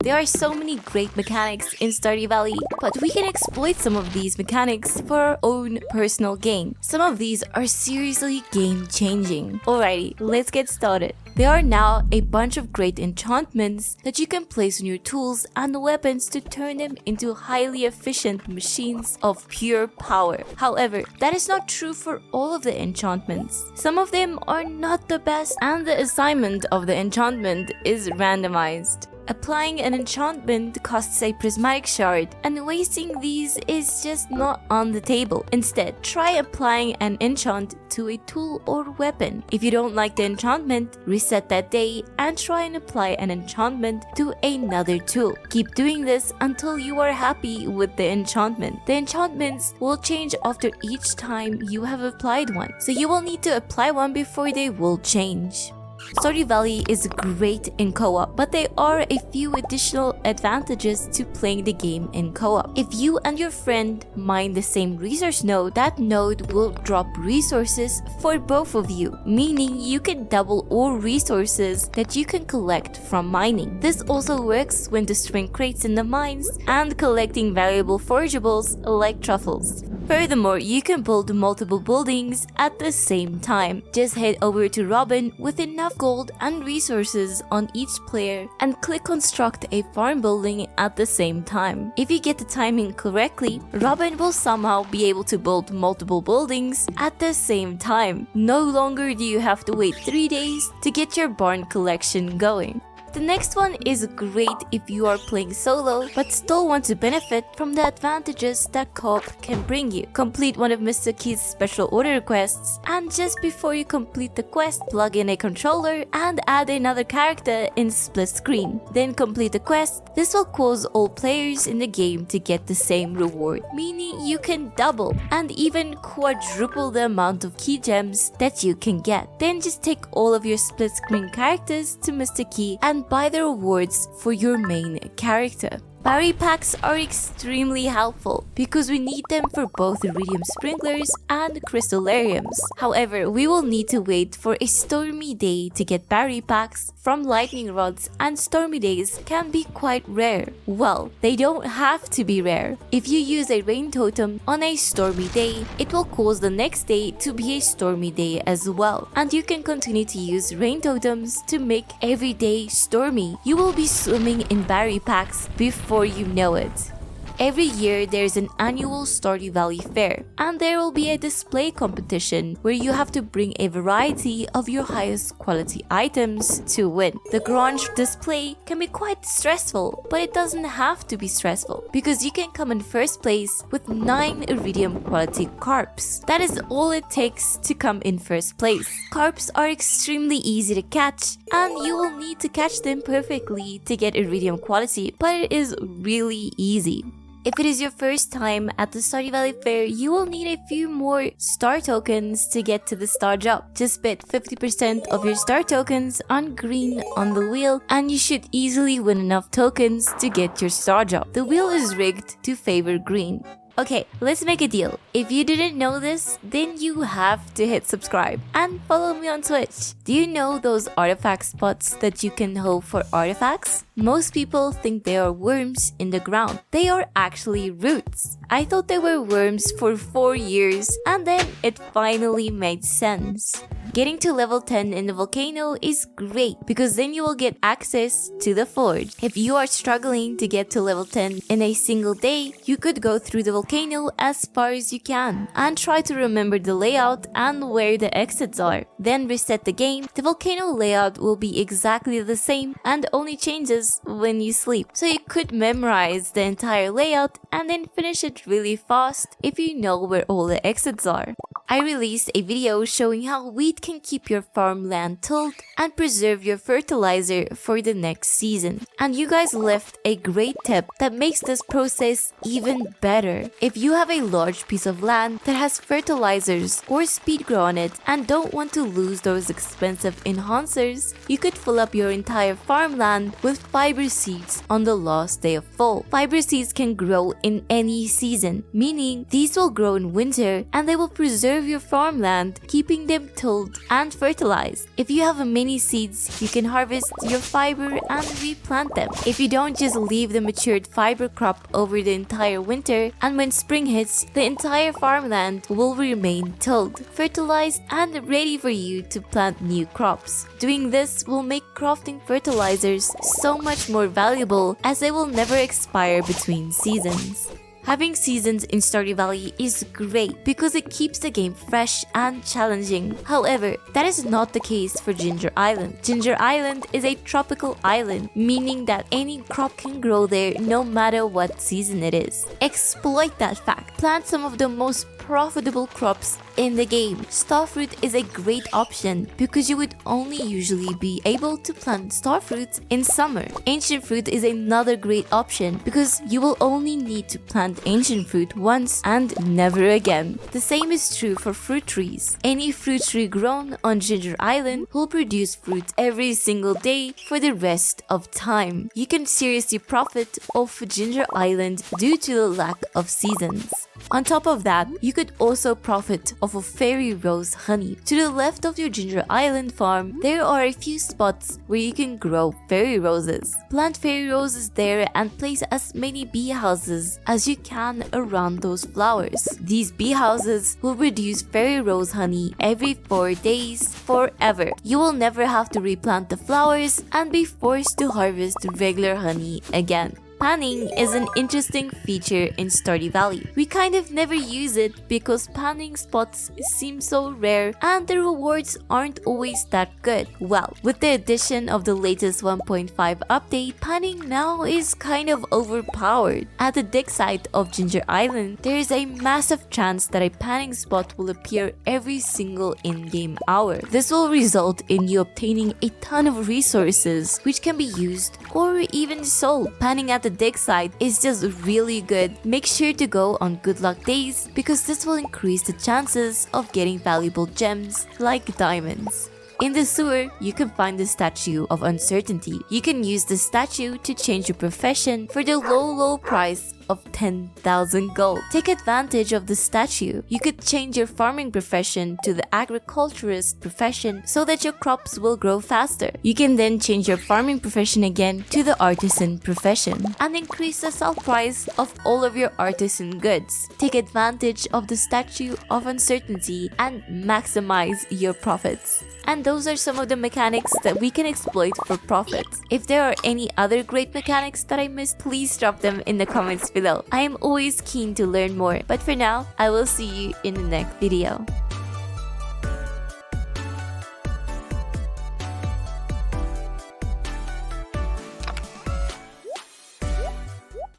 There are so many great mechanics in Stardew Valley, but we can exploit some of these mechanics for our own personal gain. Some of these are seriously game-changing. Alrighty, let's get started. There are now a bunch of great enchantments that you can place on your tools and weapons to turn them into highly efficient machines of pure power. However, that is not true for all of the enchantments. Some of them are not the best, and the assignment of the enchantment is randomized. Applying an enchantment costs a prismatic shard, and wasting these is just not on the table. Instead, try applying an enchant to a tool or weapon. If you don't like the enchantment, reset that day and try and apply an enchantment to another tool. Keep doing this until you are happy with the enchantment. The enchantments will change after each time you have applied one, so you will need to apply one before they will change. Stardew Valley is great in co-op, but there are a few additional advantages to playing the game in co-op. If you and your friend mine the same resource node, that node will drop resources for both of you, meaning you can double all resources that you can collect from mining. This also works when destroying crates in the mines and collecting valuable forageables like truffles. Furthermore, you can build multiple buildings at the same time. Just head over to Robin with enough gold and resources on each player and click construct a farm building at the same time. If you get the timing correctly, Robin will somehow be able to build multiple buildings at the same time. No longer do you have to wait 3 days to get your barn collection going. The next one is great if you are playing solo but still want to benefit from the advantages that co-op can bring you. Complete one of Mr. Key's special order requests, and just before you complete the quest, plug in a controller and add another character in split screen. Then complete the quest. This will cause all players in the game to get the same reward, meaning you can double and even quadruple the amount of key gems that you can get. Then just take all of your split screen characters to Mr. Key and buy the rewards for your main character. Berry packs are extremely helpful because we need them for both iridium sprinklers and crystallariums. However, we will need to wait for a stormy day to get berry packs from lightning rods, and stormy days can be quite rare. Well, they don't have to be rare. If you use a rain totem on a stormy day, it will cause the next day to be a stormy day as well. And you can continue to use rain totems to make every day stormy. You will be swimming in berry packs before you know it. Every year there's an annual Stardew Valley fair, and there will be a display competition where you have to bring a variety of your highest quality items to win. The Grange display can be quite stressful, but it doesn't have to be stressful because you can come in first place with 9 iridium quality carps. That is all it takes to come in first place. Carps are extremely easy to catch, and you will need to catch them perfectly to get iridium quality, but it is really easy. If it is your first time at the Stardew Valley Fair, you will need a few more star tokens to get to the star drop. Just bet 50% of your star tokens on green on the wheel, and you should easily win enough tokens to get your star drop. The wheel is rigged to favor green. Okay, let's make a deal. If you didn't know this, then you have to hit subscribe and follow me on Twitch. Do you know those artifact spots that you can hope for artifacts? Most people think they are worms in the ground. They are actually roots. I thought they were worms for 4 years, and then it finally made sense. Getting to level 10 in the volcano is great because then you will get access to the forge. If you are struggling to get to level 10 in a single day, you could go through the volcano as far as you can and try to remember the layout and where the exits are. Then reset the game. The volcano layout will be exactly the same and only changes when you sleep. So you could memorize the entire layout and then finish it really fast if you know where all the exits are. I released a video showing how wheat can keep your farmland tilled and preserve your fertilizer for the next season. And you guys left a great tip that makes this process even better. If you have a large piece of land that has fertilizers or speed grow on it and don't want to lose those expensive enhancers, you could fill up your entire farmland with fiber seeds on the last day of fall. Fiber seeds can grow in any season, meaning these will grow in winter and they will preserve your farmland, keeping them tilled tilled and fertilized. If you have many seeds, you can harvest your fiber and replant them. If you don't just leave the matured fiber crop over the entire winter, and when spring hits, the entire farmland will remain tilled, fertilized, and ready for you to plant new crops. Doing this will make crafting fertilizers so much more valuable as they will never expire between seasons. Having seasons in Stardew Valley is great because it keeps the game fresh and challenging. However, that is not the case for Ginger Island. Ginger Island is a tropical island, meaning that any crop can grow there no matter what season it is. Exploit that fact. Plant some of the most profitable crops in the game. Starfruit is a great option because you would only usually be able to plant starfruit in summer. Ancient fruit is another great option because you will only need to plant ancient fruit once and never again. The same is true for fruit trees. Any fruit tree grown on Ginger Island will produce fruit every single day for the rest of time. You can seriously profit off Ginger Island due to the lack of seasons. On top of that, you could also profit off of fairy rose honey. To the left of your Ginger Island farm, there are a few spots where you can grow fairy roses. Plant fairy roses there and place as many bee houses as you can around those flowers. These bee houses will produce fairy rose honey every 4 days forever. You will never have to replant the flowers and be forced to harvest regular honey again. Panning is an interesting feature in Stardew Valley. We kind of never use it because panning spots seem so rare and the rewards aren't always that good. Well, with the addition of the latest 1.5 update, panning now is kind of overpowered. At the dig site of Ginger Island, there is a massive chance that a panning spot will appear every single in-game hour. This will result in you obtaining a ton of resources which can be used or even sold. Panning at the dig site is just really good. Make sure to go on good luck days because this will increase the chances of getting valuable gems like diamonds. In the sewer, you can find the Statue of Uncertainty. You can use the statue to change your profession for the low price of 10,000 gold. Take advantage of the statue. You could change your farming profession to the agriculturist profession so that your crops will grow faster. You can then change your farming profession again to the artisan profession and increase the sell price of all of your artisan goods. Take advantage of the Statue of Uncertainty and maximize your profits. And those are some of the mechanics that we can exploit for profits. If there are any other great mechanics that I missed, please drop them in the comments below. I am always keen to learn more, but for now, I will see you in the next video.